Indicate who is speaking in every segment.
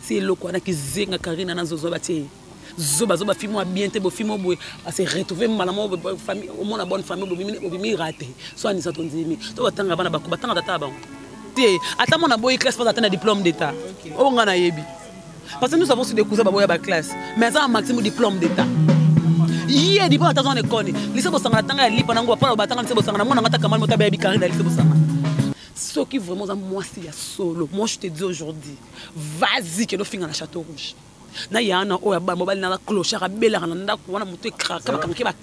Speaker 1: batie loko na kizenga Karine na zozo batie zoba fimo bien te bo fimo boy se retrouver malamo famille au moins bonne famille bobimi raté so ani sa tonzimi to batanga bana batanga tata ba te ata mona boy classe pas atteindre diplôme d'état o ngana yebi parce que nous avons su des cousins baboya ba classe mais ça un maximum diplôme d'état yé di pas attention école lycée bo sanga tanga lipa nango pa batanga lycée bo sanga mona ngata kamal mota ba bi Karine lycée bo sanga ce qui vraiment moi c'est ya solo moi je te dis aujourd'hui vas-y que le finga na Château Rouge na yana o ya ba mobile na clochard abela na ndako wana mutu kraka bakanke ba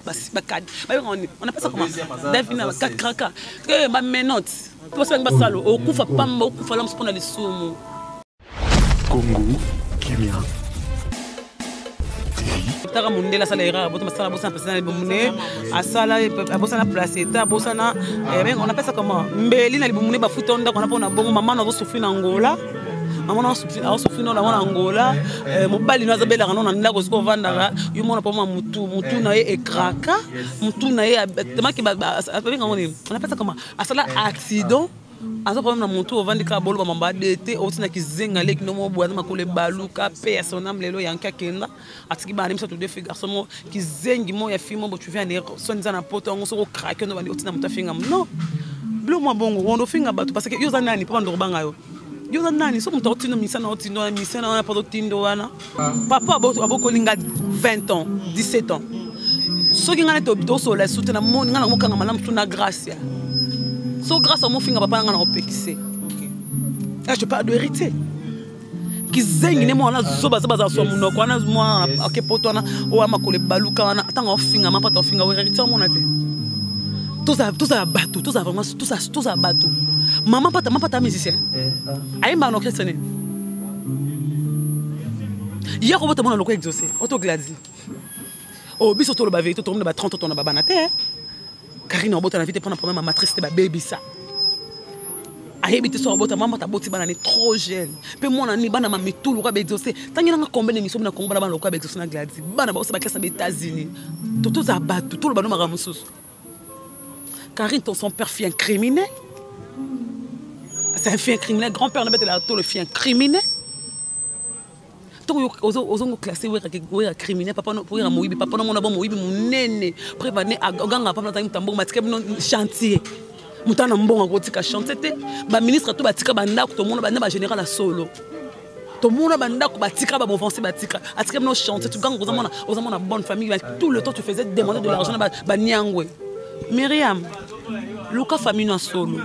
Speaker 1: cad on appelle ça comment devina 4 kraka que ba menote to se ba salo o kufa pamba o kufa lamu spona lisumu
Speaker 2: Congo Kimia
Speaker 1: Tara mundela sala era boto masala bosa personnel bomune asala bosa na place ta bosa na on appelle ça comment mbeli na libumune ba futonda kona pona bongo mama na zo souffrir na Angola maman na souffrir na Angola mobali na zabela kana na ndako siko vandaka yo mona pa mutu na ye ekraka mutu na ye tellement que on appelle ça comment asala accident aza problème na mutu ovandika bolo mamba dete otina kizenga leki no mo bwaza makole baluka pe sonam lelo yanka kenda atiki ba nimisa to defi garçon mo kizengi mo ya fimo bo tu viens ne sonza na poto ngo soko craquer no bandi otina muta finga non blo mo bongo wondo finga batu parce que yo za nani pa ndo banga yo za nani so muta otina misana otina misana na poto tindo wana papa aboko linga 20 ans 17 ans so kinga to do so la soutena mo ngana mo kanga malamu tuna grâce so grâce à mon finger papa ngana opekise là je parle de hériter kizengi ne mo na zoba za so munoko na mo akepoto na o amakole baluka na tanga ofinga mapata ofinga we hériter mo na te tout ça bateau tout ça vraiment tout ça bateau maman pata musicien ayimba no christian hier ko bota mo na loko exaucé auto gladi o biso to lo ba vérité to mo na ba 30 ans na ba banate Karine obota na vite prendre un problème à matrice de baby ça a habité sur obota maman ta boti bana ni trop jeune pe moi na ni bana ma mitulu ka bezosé tangi na combien d'émissions na komba bana loka bezosé na gladi bana ba ba classe aux États-Unis tout ça battu tout le bana ma ramusus Karine son père fille un criminel c'est un fille criminel grand-père na bête la to le fille criminel aux classé ouais criminel papa no pour moyibi papa no mona bon moyibi munene préparer aganga papa na tambo matika no chantier mutana mbonga kotika chantier te ba ministre to batika banda ko to mona banda ba général a solo to mona banda ko batika ba bonfoncer batika atika no chantier tu ganga ozamona bonne famille tout le temps tu faisais demander de l'argent ba niangwe Myriam Luka famille na solo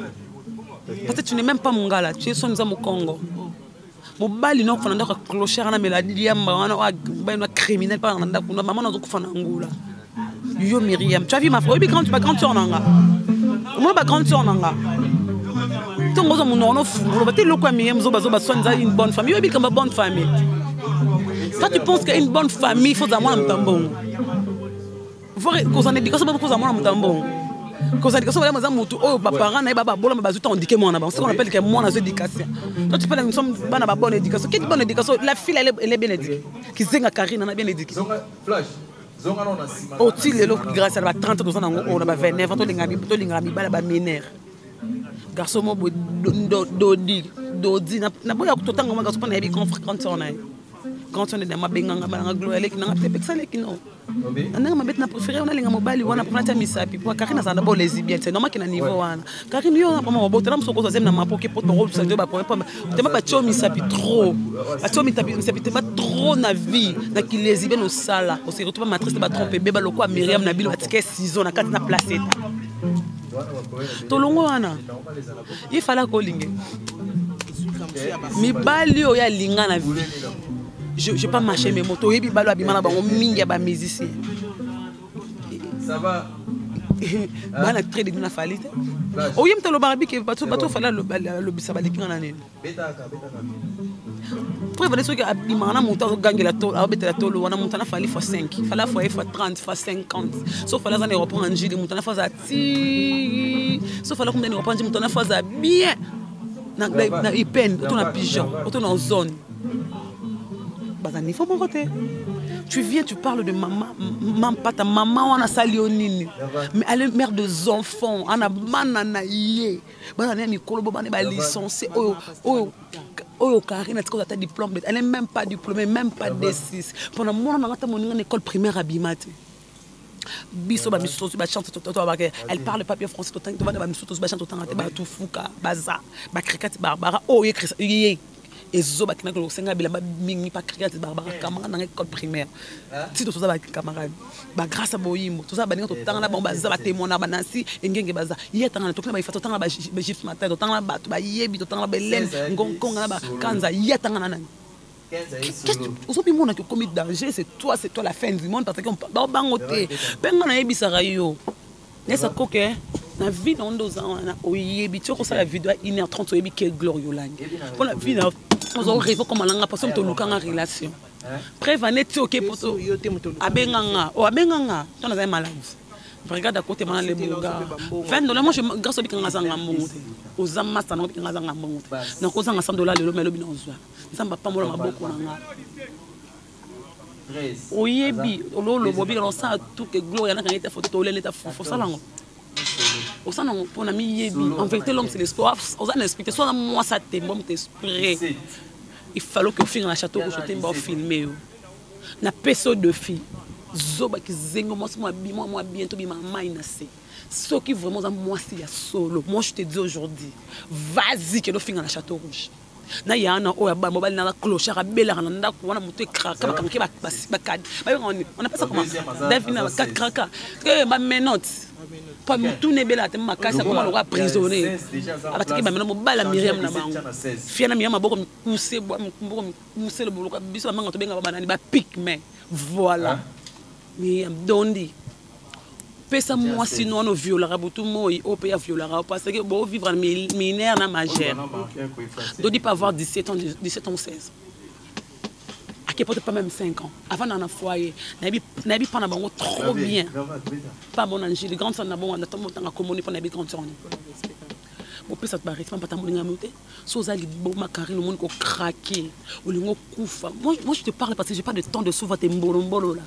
Speaker 1: parce que tu n'es même pas mongala tu es son nzamu Congo mobali no kufana ndako clochard na meladi yamba wana ba criminel pa na ndako maman na kufana Angola yo Myriam tu as vu ma frère tu vas grande sœur nanga moi ba grande sœur nanga tongo zo munono fulo ba te lokwa Myriam zo bazo ba sonza une bonne famille yo bi comme bonne famille toi tu penses qu'une bonne famille faut avoir un tambon voir cause en éducation pas cause avoir un tambon cause éducation vraiment za mutu oh ba parents na ba bola ba bazuta indiquer moi na ba on appelle que moi na éducation toi tu parles nous sommes bana ba bonne éducation quelle bonne éducation la fille elle est bien éduquée qui zenga Karine na bien éduquée flash zonga non na sima oh tu le grâce à ba 30 ans on a ba 29 ans to linga mi bala ba mineur garçon mo dodi na boya ko tanga ma garçon pa na bi confrère quand on est dans ma benganga ma gloire leki na te peksa leki no anga ma bet na préféré on a linga mobali wana pour na misapi pour Karine ça na bo lesbienne c'est normal que na niveau wana Karine yo na pas botela msoko zo zem na mapoke pot rôle ça ba point pas te ba cho misapi trop ba cho misapi te ba trop na vie na ki lesbienne au sala on se retrouve matrice ba tromper beba loko Myriam na bilo atike 6 ans na 4 na place tolongo wana il fallait ko linge mi bali o ya linga na vie je pas marcher mes motos et puis balo abimana bango mingi ba musicien ça va bana très de na falite o yim telo barabi ke bato fala le bisaba likinga na nini betaka pour vrai ce que abimana moto gangela to abetela to wana moto na fali fois 5 fala fois 30 fois 50 sauf fala za ne reprendre njili moto na fois za ti sauf fala comme ne reprendre moto na fois za bien na ipen to na pigeon to na zone bazani faut mon côté tu viens tu parles de maman ta maman on a salionini mais elle est mère des enfants on a manana yé bazani ni kolobo bane ba licencié Oh, Karine, est-ce que tu as diplôme? Elle n'est même pas diplômée, même pas D6. Pendant moi, on a une école primaire à Bimate. Elle parle pas bien français. Et Zoba qui n'a que le Sénégal, il a mis pas crié Barbara camarade dans l'école primaire. Si tout ça va camarade, grâce à Boyimo, tout ça va tout temps là, bon bah Zaba témoin là, Nancy, et Ngenge baza. Il est en train de tout là, il fait tout temps là, Gif matin, tout temps là, tout bah Yebi, tout temps là, Belen, Ngong là, Kanza, il est en train de. Aujourd'hui, mon qui commis danger, c'est toi la fin du monde parce qu'on va bangoter. Penga na yebi sarayo. Nessa coquet. La vie dans 2 ans, on a la vidéo 1h30, on a quel glorieux lang. Pour la vie, on a réseau comme on a passé au local en relation. Prévenez tout ok pour tout. Abenganga, oh abenganga, tu as malade. Regarde à côté maintenant les bourgas. 20 $, moi je grâce au bikanga zanga monte. Aux amas ça n'a bikanga zanga monte. Donc aux $100 le melo binozwa. Ça m'a pas moi beaucoup nanga. Oyebi, le bobi on ça tout que gloire na quand était photo to l'état faut ça lango. Au sein pour ami yebi en vérité l'homme c'est l'espoir on a expliqué soit moi ça t'es bon t'esprit il fallait que film dans château que je t'ai pas filmé na personne de fille zoba qui zengo moi bientôt bi maman inacé ce qui vraiment moi c'est ya solo moi je te dis aujourd'hui vas-y que le film dans château rouge na yana o ya ba mobile na clochard abela na ndako wana mutu ekra kama kanke ba cad on appelle ça comment devina 4 kraka que ma menotte pas tout nebela te makasa comme le prisonnier abatiki ba mena mobala Myriam na bango fiana Myriam aboko pousser le bolo biso ba manga to benga ba banani ba pic mais voilà Myriam dondi pesa moi sinon on violera tout moi au pays violera parce que bon vivre en mineur na majeur doit pas avoir 17 ans 16 à qui peut pas même 5 ans avant dans un foyer nabi pas na bango trop bien pas bon ange les grands na bon na tombe tanga commune pour nabi grand son bon pesa te barrer pas ta molinga moté sozali bon macarine le monde ko craquer ou lingo kufa moi je te parle parce que j'ai pas de temps de souvent te mbolo là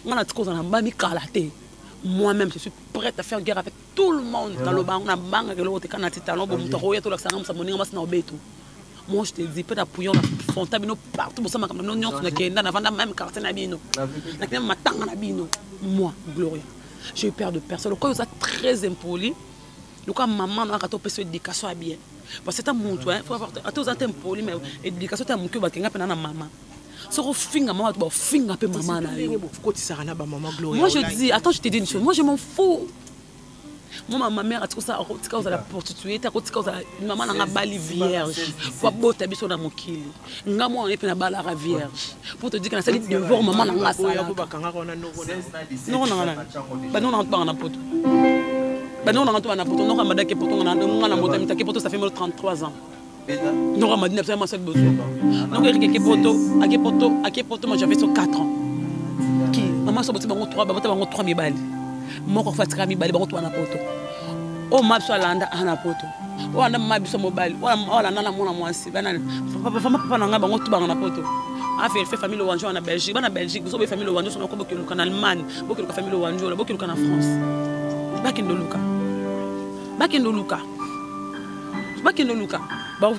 Speaker 1: ngana tikoza na mbami kalaté. Moi-même, je suis prête à faire guerre avec tout le monde dans le banc. On a banque avec l'autre canati talon, bon, tout le sang, ça monnaie, on va se nommer tout. Moi, je te dis, peut-être appuyer on fontabino partout, pour ça, ma caméra, non, on même quartier nabino. La caméra m'attend nabino. Moi, Gloria, j'ai eu peur de personne. Le cas est très impoli. Le cas maman a raté sur l'éducation à bien. Parce que c'est un monde, il faut avoir un impoli, mais l'éducation est un monde qui va gagner à maman. Moi je dis, attends, je te dis une chose, moi je m'en fous. Moi ma mère a tout ça, la prostituée, maman a bali vierge. Pour botter biso na mokili. Nga moi on est na bala vierge. Pour te dire que ça dit devant maman na ça. Non non non. Bah non on rentre pas en poto. Bah non on rentre pas en poto, non ramada ke poto on a moto mitake poto ça fait 33 ans. Non, on m'a dit absolument ça besoin. Donc, moi j'avais sur 4 ans. Qui maman s'est dit 3 000 balles. Moi, quand je suis balles, je suis poto. Oh, ma soeur landa ana poto. Oh, on a ma biso mobile. Oh, la nana mona moi aussi. Papa nanga bango tout banga na poto. A fait famille Wanjo en Belgique. En Belgique, vous avez famille Wanjo, on a beaucoup en Allemagne, beaucoup de famille Wanjo, beaucoup en France. Back in the Luca. Back in the Luca. Back in the Luca. Bah, on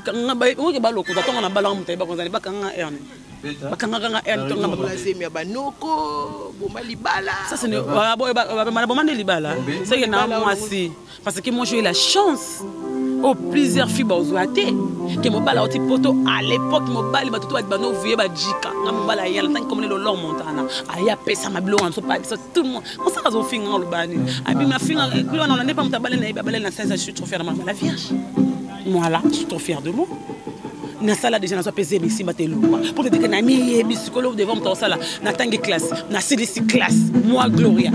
Speaker 1: est baloko. Attends, on a ballon, on est baloko. On est bakanga erne. Bakanga erne. On a
Speaker 3: bazemia banoko, bomba libala.
Speaker 1: Ça c'est ne. Bomba libala. C'est que na moi aussi. Parce que moi j'ai eu la chance. Oh, plusieurs filles bazoaté. Que mon bala oti poto à l'époque mon bala ba tout ba bano vieux ba jika. Na mon bala yala tant comme le long montana. Aya pesa ma blo en so pas tout le monde. On ça zo finga le bani. Abi ma finga gloire on n'est pas mtabale na ibabale na 16 ans je suis trop fière de la vierge. Moi là, je suis trop fière de moi. Na sala déjà na so pesé ici batelo. Pour te dire que na mi psychologue devant mon sala, na tangi classe, na CDC classe, moi Gloria.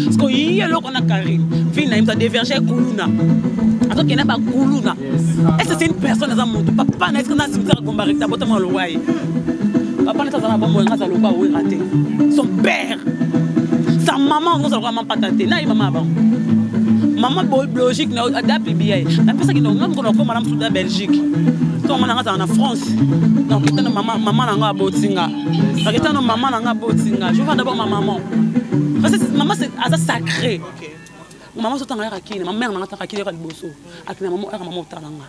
Speaker 1: Parce que hier là on a Karine, vient na déverger Kuluna. Alors qu'il n'a pas Kuluna. Est-ce que c'est une personne dans mon papa n'est-ce que na cimetière Gombarek ta botte le wai. Papa n'est pas dans bon ngasa lo ba ou raté. Son père. Sa maman on ça vraiment pas tenter. Na maman avant. Maman biologique na adapté bien. La personne qui nous même qu'on a comme madame Souda Belgique. Toi on a en France. Donc il maman nanga botinga. Donc il maman nanga botinga. Je vois d'abord ma maman. Parce que maman c'est sacré. Maman so tanga rakine, ma mère nanga rakine ka liboso. Akina maman talanga.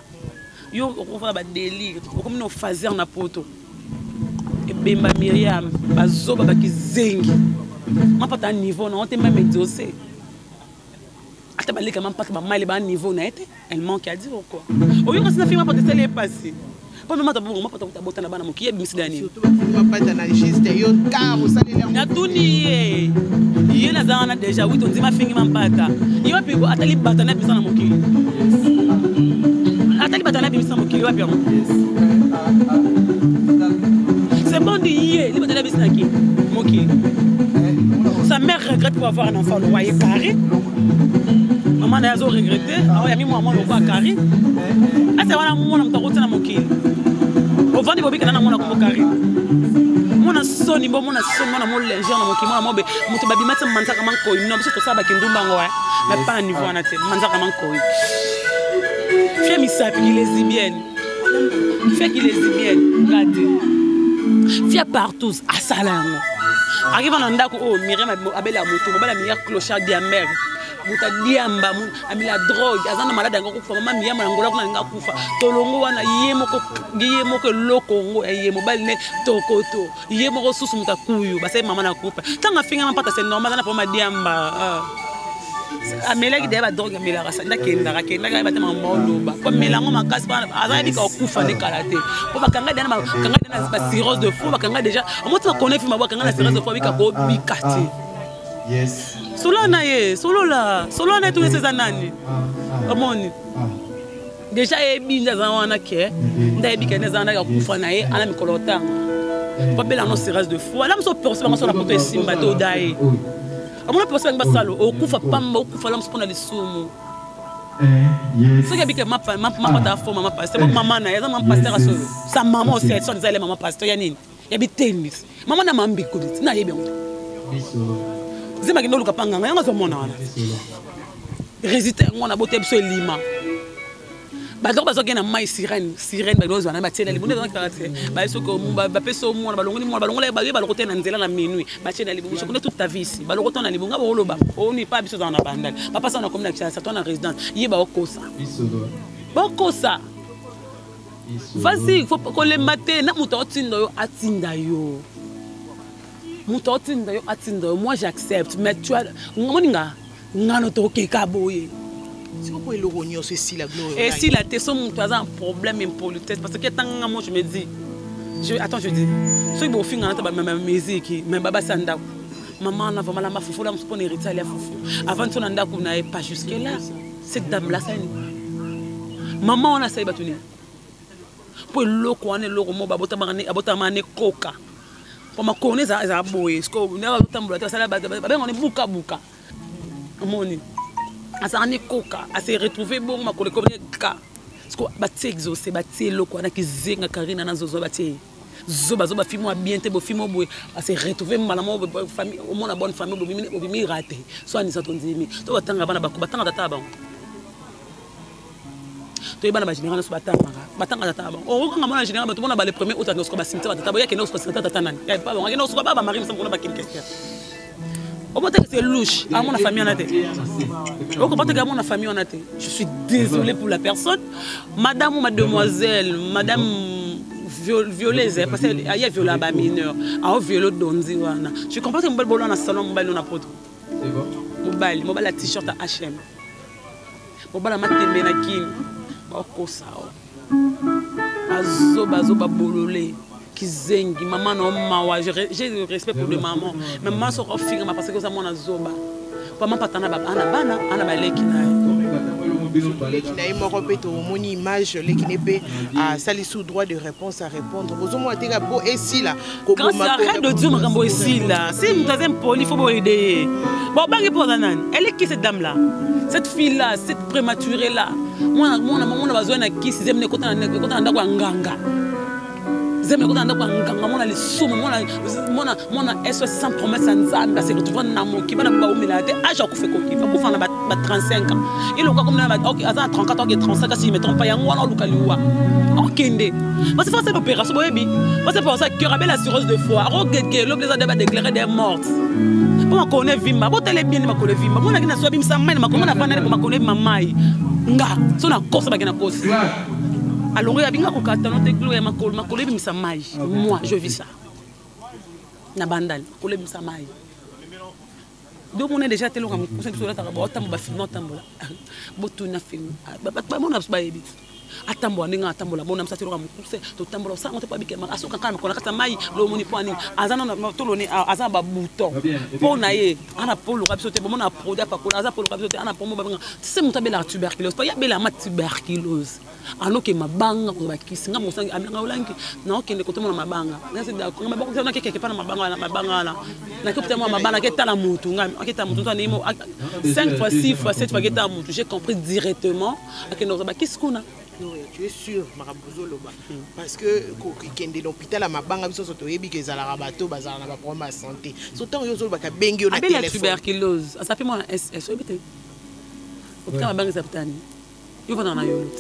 Speaker 1: yo okofala ba délire okomi no fazer na poto ebemba Myriam bazoba bakizengi mapata niveau na on même exaucé ata balika mapata ba maile ba niveau na été elle manque à dire quoi oyo kasi na film mapata tele passé pas même mata bongo mapata kutabota na bana mokiye bimisi dani
Speaker 3: surtout mapata na juste yo car osaleli
Speaker 1: na tuni ye na zana déjà oui on dit ma fingi mapata yo pe atali bata na bisa na mokiye atali bata na bisa na mokiye wa bien c'est bon de hier, il va te laisser qui moki. Sa mère regrette pour avoir un enfant le roi est carré. Maman a regretté, ah ouais, a mis moi le roi carré. Ah c'est voilà moi on t'a roté na moki. Au vent de bobi kana na ko carré. Mona soni bo mona soni mona mo lenger na moki mona mo be muto babi mata manza kama ko no biso to saba kindumba ngwa. Mais pas à niveau na te manza kama ko. Fais mi sa puis lesbienne. Fais qu'il est lesbienne. Regardez. Fia partout à Salango. Arrive en andako oh Myriam abela moto bala miya clochard de mer. Muta diamba ami la drogue azana malade ngako kufa mama Myriam ngola kuna ngakufa. Tolongo wana yemo ko lokongo yemo balne tokoto. Yemo ko susu mutakuyu basa mama na kufa. Tanga finga mapata c'est normal na poma diamba. Amela ki deba drogue amela rasa ndakenda ka batema moloba ko melango makasi bana azali ka kufa de kalate ko bakanga dana ba cirrhose de foie bakanga déjà omoto ba connaît fima bakanga na cirrhose de foie bika ko bikati yes solo na tous ces années amoni déjà ebinda za wana ke nda ebika na za na ka kufa na ye ana mikolota ko bela no cirrhose de foie la mso perso ba so na poto esimba to dai amona personne ba salo okufa pamba okufa la msipona lisumu so que bika mapa ta forme mapa c'est maman na ya maman pasteur solo sa maman aussi elle sont des maman pasteur ya nini ya bitennis maman na mambi ko dit na yebe biso zima kindo luka panga nga zo mona wana résister ngona bote biso lima badoko bazoke na mai sirène badozo na batiela libunde dans caractère ba soko ba peso mona balongoni mona balongola ba balokote na nzela na minuit batiela libunde je connais toute ta vie ici balokote na libunga ba oloba on n'est pas biso dans la bandale papa ça na comme na ça toi na résidence yeba okosa bokosa vas-y faut qu'on les mate na muto otinda yo atinda yo muto otinda yo atinda yo moi j'accepte mais tu as ngoninga ngano to keka boye.
Speaker 3: C'est pourquoi il rognon ceci la gloire.
Speaker 1: Et si la tesson mon toi un problème impolitesse parce que tant moi je me dis attends je dis ceux qui fin en ta ma musique mais baba sanda maman na vraiment la ma foufou la m'spon héritier la foufou avant ton anda ko na pas jusque là cette dame là ça maman on a ça batuni pour loko on est loko mo babota mane coca pour ma connaître ça boye ce que na batambula ça la ba on est buka amoni asani koka ase retrouver bon ma collègue comme ka parce que bati exaucé bati loko na kizenga karina na zozo bati zoba fimo bien te bo fimo boy ase retrouver malamo famille au moins la bonne famille bobimi raté soit ni satondimi to batanga bana batanga tata ba to ibana ba général so batanga tata ba o nga mona général to mona ba le premier autant que ba cimetière tata ba ya keno so tata nani ya pas bon ngeno so ba mari msamo ba kin question. Au moins c'est louche à mon famille en a été. Au comportement de mon famille en a été. Je suis désolée pour la personne. Madame ou mademoiselle, madame violeuse parce qu'il y a violé un mineur, a violé donzi wana. Je comprends que mon bol dans salon mon bal na poto. C'est bon. Mon bal la t-shirt à H&M. Mon bal la matembe na kin. Ba ko sa. Azoba bololé. Zengi maman no mawa j'ai du respect pour le maman mais maman so finga parce que ça mona zoba maman patana bana ana baleki na
Speaker 3: na mo répète au mon image l'équipe a sali sous droit de réponse à répondre aux mo ateka bo ici là
Speaker 1: quand ça arrête de dire makambo ici là c'est une deuxième poli faut aider bon bangi pour nan elle est qui cette dame là cette fille là cette prématurée là moi besoin na qui sixième ne kota na ndako nganga zeme ko tanda kwa nganga mona le sumo mona SOS sans promesse nzamba se retrouver na moki bana ba umilate age akufe koki ba kufa na ba 35 ans il o ka comme na ba OK à 34 ans et 35 ans si je me trompe pas yango wana lukaliwa okende parce que c'est l'opération boyebi parce que pour ça que rabel la cirrhose de foie okeke l'obligation de déclarer des mortes pour ma connaître vimba bo tele bien ma connaître vimba mona kina swabi msamani ma kona fana ma connaître mamai nga so na kosa ba kina kosi Alors, il y a bien un carton de gloire, ma collègue, mais ça maille. Moi, je vis ça. Na bandal, collègue, mais ça maille. Donc, on est déjà tellement comme ça, on a un film, on a un film. Atambo ninga atambola bona msatiro kamukuse to tambola sa ngote pa bikema asuka kana kona kata mai lo moni poani azana na toloni azana ba bouton pona ye ana polo kabisote bona produit pa kola azana polo kabisote ana pomo ba c'est mutabela tuberculose pa ya bela ma tuberculose anoke mabanga ko bakisi nga mosangi amanga olangi na okende ko tomona mabanga nasi da ko mabanga tona keke pana mabanga na ko tellement mabanga ke tala mutu nga aketa mutu tona imo 5 fois 6 fois 7 fois keta mutu j'ai compris directement akeno ba kiskuna.
Speaker 3: Tu es sûr, Marabozo Loba, parce que quand on est l'hôpital à Mabanga, ils sont tous que ça la rabato, bazar n'a pas problème de santé. Surtout ils ont le bac bengi on a
Speaker 1: téléphone. La tuberculose, ça fait moi un SS, obité. Hôpital Mabanga Zaptani. Ils vont dans la yout.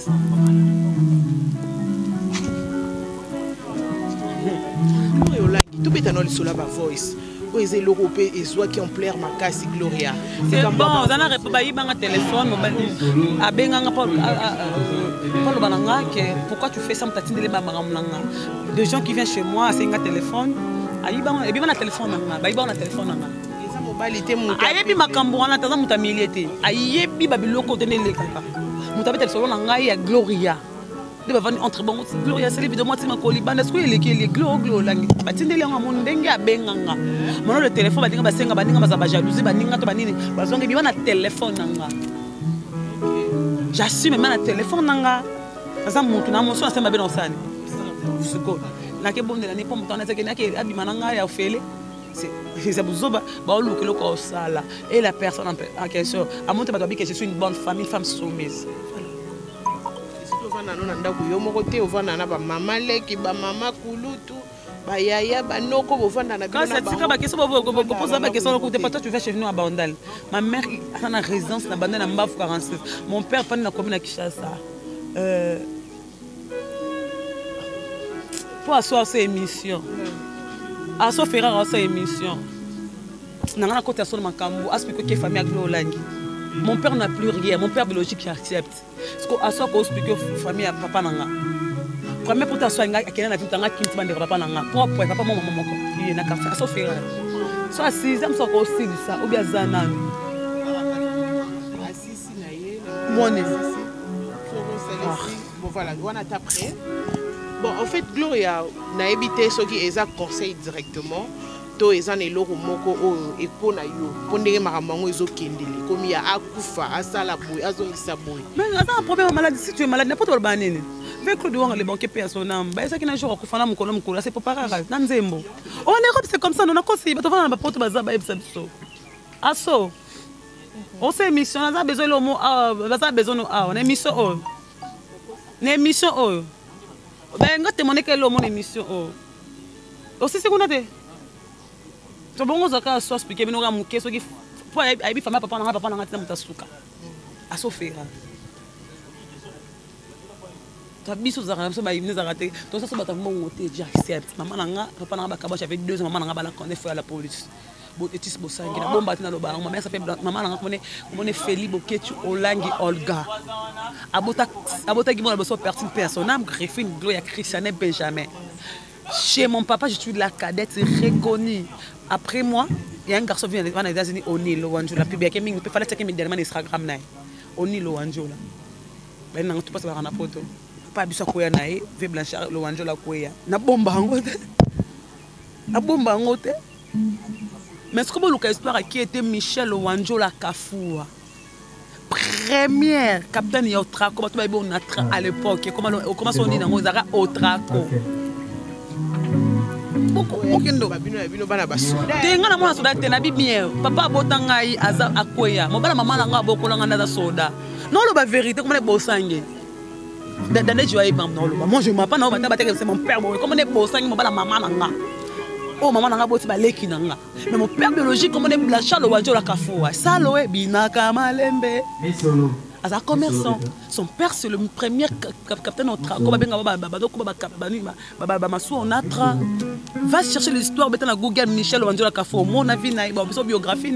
Speaker 3: Tout est dans le solar voice. Les Européens et soit qui ont plaire ma casse Gloria.
Speaker 1: C'est bon, on a répondu à un téléphone, à Benganga pourquoi tu fais ça? Des gens qui viennent chez moi, c'est un téléphone. Et bien un téléphone, un téléphone. Ayebi makambo wana taza mutamilete. Ayebi babiloko tenele kaka. Mutabete solo na ngai ya Gloria. De bavani entre bon Gloria c'est évidemment tima koliba na sikoy les glo langi. Batindele ngo ndenge abenganga. Mono le téléphone badinga basenga baninga bazaba jalousie baninga to banini. Bazonge biba na téléphone nanga. J'assume même na téléphone nanga. Asa muntu na moso asemba beno sani. Siko. Na ke bonde na ni pomto na sekena ke abima nanga ya ofele. C'est Bouzoba, et la personne en question a montré que je suis une bonne famille, femme soumise. Tu fais chez nous à Bandal. Ma mère a une résidence à Bandal en Mbaf 46. Mon père prend la commune à Kinshasa. Pour asseoir ces émissions. À ce faire à cette émission, n'a côté sur ma cambo, aspect que famille Aglolangi. Mon père n'a plus rien, mon père biologique qui accepte. Parce que à ce qu'on explique famille à papa nanga. Premier pour t'asseoir à quelqu'un n'a vu tanga qui te mande papa nanga. Propre papa maman il y a café à ce faire. Soit 6e soit aussi ça ou bien zanan.
Speaker 3: Assisi naïe.
Speaker 1: Bon
Speaker 3: voilà, on a après. Bon, en fait, Gloria n'a évité ce qui est un conseil directement. To ezan eloko moko o epona yo pondenge maramango ezokendeli comme ya akufa asala boy azongisa boy.
Speaker 1: Mais attends, un problème maladie si tu es malade n'importe quelle banane. Avec le doigt les banquiers paient son âme. Bah ça qui n'a jour akufa na mukolo mukolo c'est pour pas rare. Nanzembo. En Europe c'est comme ça on a conseillé ba to vana ba poto bazaba ebsabiso. Aso. On sait mission on a besoin le mot a besoin on a mission oh. Une émission oh. Ben nga témoigner que le mot émission oh. Aussi c'est qu'on a dit. Tu bon on a soit expliquer mais nous avons muke soki pour aibi famille papa na tina mutasuka. Aso faire. Tu biso za ramso ba ibne za raté. To ça so ba tambo ngote j'accepte. Maman nanga papa na ba kabocha avec 2 ans maman nanga ba la connaît faire la police. Botetis bosangi na bomba tina loba ma mère s'appelle maman nanga connaît Feli Boketu Olangi Olga. Abota qui mon besoin personnel Griffin Gloria Christiane Benjamin. Chez mon papa, je suis de la cadette reconnue. Après moi, il y a un garçon qui vient des États-Unis, Oni Loanjola. Puis il peut falloir checker mes derniers Instagram. Oni Loanjola. Ben non, tu passes par un photo. Pas bien quoi naï, ve Blanchard Loanjola quoi. Na bomba ngote. Na bomba ngote. Mais ce que vous avez histoire qui était Michel Loanjola Kafoua. Première capitaine Yotraco, comment tu vas à l'époque, comment on dit dans les arts Otraco. Tenga na mwana soda tena bibien papa botanga yi aza akoya mobala mama nanga bokolanga na soda non lo ba vérité comme les bosange dane joie ibam non lo moi je m'appelle non ba c'est mon père comme les bosange mobala mama nanga oh maman nanga boti ba leki nanga mais mon père biologique comme les Blanchard lo wanjo la kafoua ça lo e binaka malembe as un commerçant. Son père, c'est le premier capitaine au train. Va chercher l'histoire de Google Michel Wanjola Kafo. Mon avis, son biographie.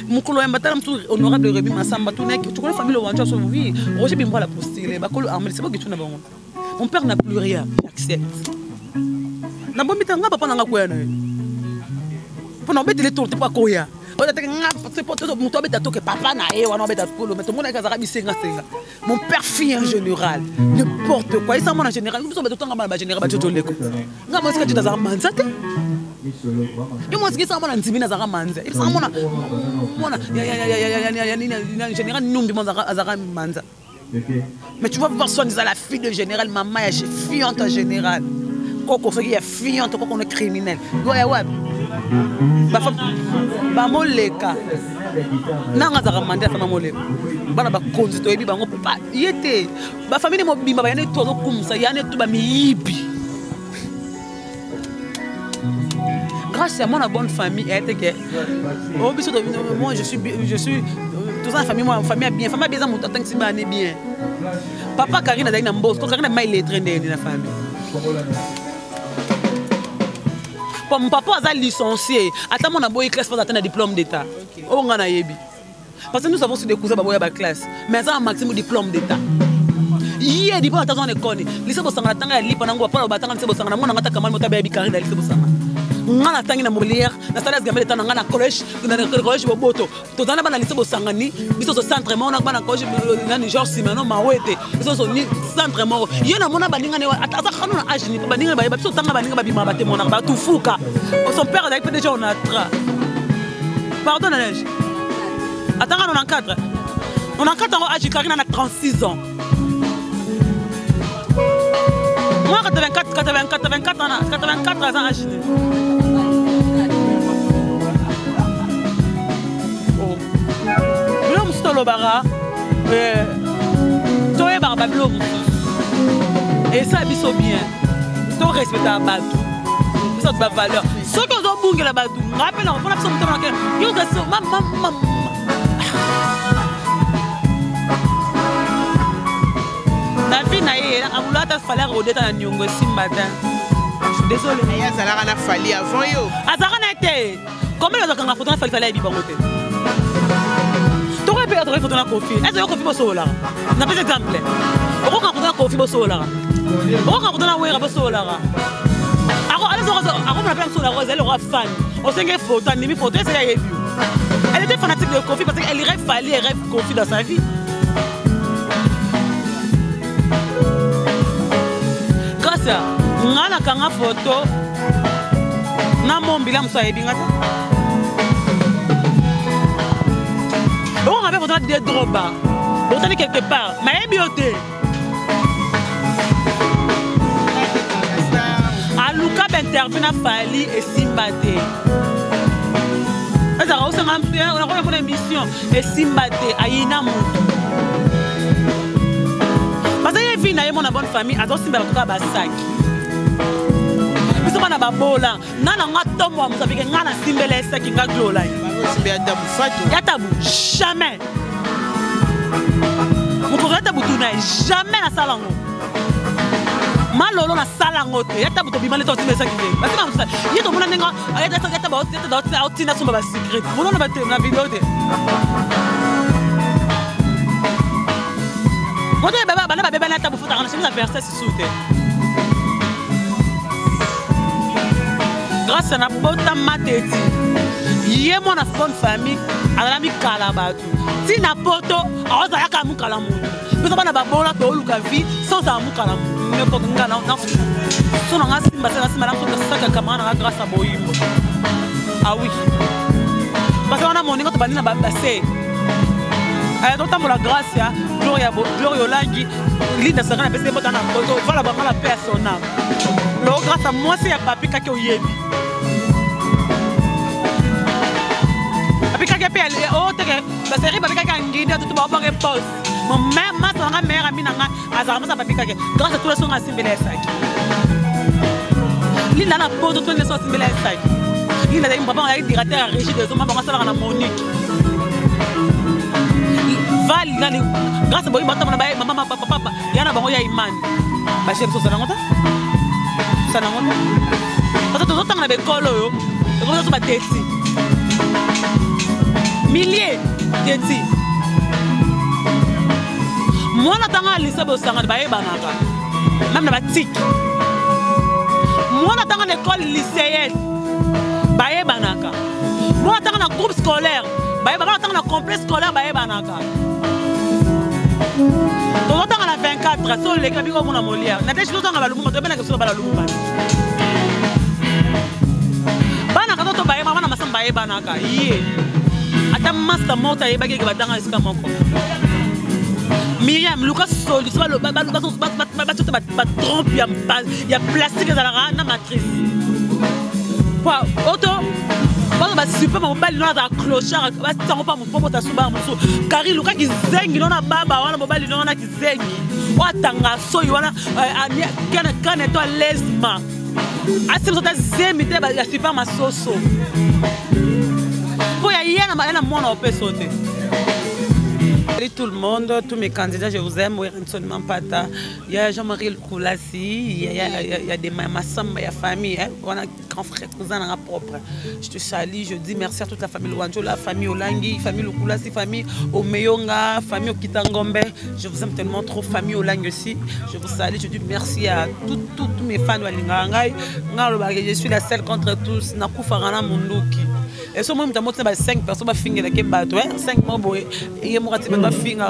Speaker 1: Mukolo Mbata, honorable Rémi Massamba, tu connais la famille Wanjola, oui. Roger Bimbo la postille. C'est pas que tu n'as pas. Mon père n'a plus rien, j'accepte. Na bombi tanga papa nanga koya na. Pour embêter les tours, t'es pas koya. On a dit c'est pour tout mon tombé que papa na e wana embêter tout mais tout le monde a kazara bisenga senga. Mon père fit en général, n'importe quoi. Il s'en en général, nous sommes tout temps en général ba jojo leko. Nga mo ska tu tazara manza te. Yo mo ska ça mo na ntimi na zara manza. Il s'en mona ya général numbi mo zara manza. Mais tu vas voir son la fille de général maman ya chef fiante en général. Koko fait qu'il y a fiante koko on est criminel. Ouais ouais. Ba fam ba moleka. Nanga za ramanda fama moleka. Bana ba konzi to ebi bango pa yete. Ba famille mo bimba ba yane tozo kumsa yane to ba miyibi. Grâce à mon bonne famille était que oh biso moi je suis tout ça famille moi famille bien famille bien mon tant que c'est bien. Papa Karina d'ailleurs n'embauche quand Karina mail lettre de la famille. Mon papa a licencié. Attends, mon aboye classe pour atteindre un diplôme d'état. Oh, on a yebi. Parce que nous avons des cousins qui ont classe. Mais ça a un maximum de diplôme d'état. Il y a des gens qui ont des connes. Lycée Bosanga, tant qu'il y a pas de battant, lycée Bosanga, mon angata kamal mota baby carré dans lycée Bosanga. Ngana tangi na molière, na salle gamel état ngana collège, na collège boboto. To dans na lycée Bosanga ni, biso so centre mo na bana collège na ni Georges Simano mawete. Biso so ni centre mo. Yena mona baninga ne ata khano na age ni baninga ba biso tanga baninga ba bima bate mona ba tufuka. Son père a été déjà on a tra. Pardon Neige. Attends on a 4. On a 4 ans âge Karina a 36 ans. Moi 84 ans âge. Bara toi barbablo et ça biso bien to respecter abatu ça de valeur ce que ont bunga la batu rappelle on a besoin de yo gaso maman na vie na ye amulata fallait rodeta na nyongo simbata désolé
Speaker 3: mais ya zalaka na fali avant yo
Speaker 1: azaka na été combien de temps on a photo na fallait bi bangote. Tu aurais pu être photo dans la confie. Est-ce que tu as confie au solar? On a pas d'exemple. On a photo dans la confie au solar. On a photo dans la web au solar. Alors, on a plein de solar, elle aura fan. On sait qu'elle photo, elle photo, elle était fanatique de confie parce qu'elle rêve fallait, elle rêve confie dans sa vie. Grâce à on a une photo. Na mon bilan soit bien. On avait besoin de droba. On est quelque part. Mais bioté. Aluka intervient à Fali et Simbate. On a une émission et Simbate à Inamu. Parce que les filles n'ont pas bonne famille. Attends, Simbate a Basaki. Nous sommes à Babola. Nana Tomo, vous savez que Nana Simbele Saki Gaglola. Yatabu, jamais. Vous pourrez tabou jamais la salango. Malolo la salango. Yatabu to bimale to timesa kile. Parce que yeto mona nenga ayata yatabu yatabu tina sumba ba secret. Mona na bate na vidéo de. Moto baba bana baba na tabu futa kana chimisa verser sisute. Grâce à la bota mateti. Yé mon bonne famille, à la mi kalabatu. Si na poto, à osa yaka mu kalamu. Nous avons na babola to luka vie sans amu kalamu. Mais pour que ngana na son nga simba na simba na ko saka kamana grâce à boyimbo. Ah oui. Parce qu'on a mon ningo to banina ba passé. D'autant pour la grâce ya Gloria Langi, Linda Sarana pese bota na poto, voilà ba la personne. Lo grâce à moi c'est ya papi kake oyebi. Oh, parce que grâce à tout le son à Simbele Saki. Linda n'a pas de tout le son à Simbele Saki. Linda a un papa avec directeur à Régis de Zoma, on a Monique. Val, grâce à Boy, maman, papa, Yana Bamoya Iman. Ma chère Sosanangota Sanangota. Parce que tout le temps, on avait Colo, on a tout Tessi. Milliers de moi, je suis allé à l'État. même na batik mwana tanga na école lycéenne baye banaka mwana tanga na groupe scolaire baye bana tanga na complexe scolaire baye banaka to tanga na 24 so le kabi ko mona molia na tete tanga ba lumuma to bena ke so ba la lumuma bana ka to baye mama na masamba baye banaka yé ata master mota ye bagé ke batanga esika moko Miriam, Lucas Soli, tu vois le trompe, il y a plastique dans la matrice. Quoi, auto, on va super, on va aller dans la clochard, on va se faire mon propre tasouba, car il Lucas qui zeng, il en a baba, on a mobile, il en a qui zeng. On a tanga so, il en a can et toi lesma. Ah, c'est ça, zem, il y a super ma soso. Pour y aller, il y a moins on peut sauter. Salut tout le monde, tous mes candidats, je vous aime. Il y a Jean-Marie Koulassi, il y a des Massamba, il y a famille, on a grand frère, cousin propre. Je te salue, je dis merci à toute la famille Luanjo, la famille Olangi, famille Koulassi, famille Omeyonga, famille Okitangombe. Je vous aime tellement trop, famille Olangi aussi. Je vous salue, je dis merci à tous mes fans de Walingangai. Je suis la seule contre tous, Nakoufarana Munduki. Et ce moment, je suis 5 personnes qui finissent avec 5 mots.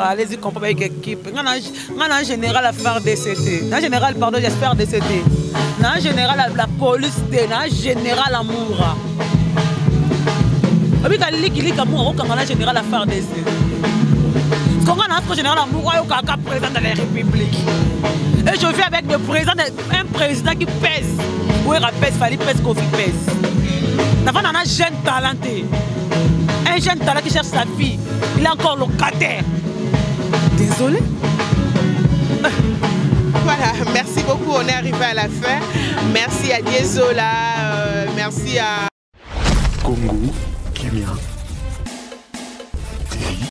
Speaker 1: Allez-y, comprendre avec l'équipe. En général, la faire DCT. En général, pardon, j'espère DCT. En général, la police, en général, l'amour. En général, la faire DCT. Quand on a général l'amour, il y a un président de la République. Et je vis avec un président qui pèse. Oui, il fallait pèse, Kofi pèse. D'abord, on a un jeune talenté. Un jeune talent qui cherche sa fille. Il est encore locataire. Désolé.
Speaker 3: Voilà, merci beaucoup. On est arrivé à la fin. Merci à Diezola. Merci à
Speaker 2: Congo Kimia.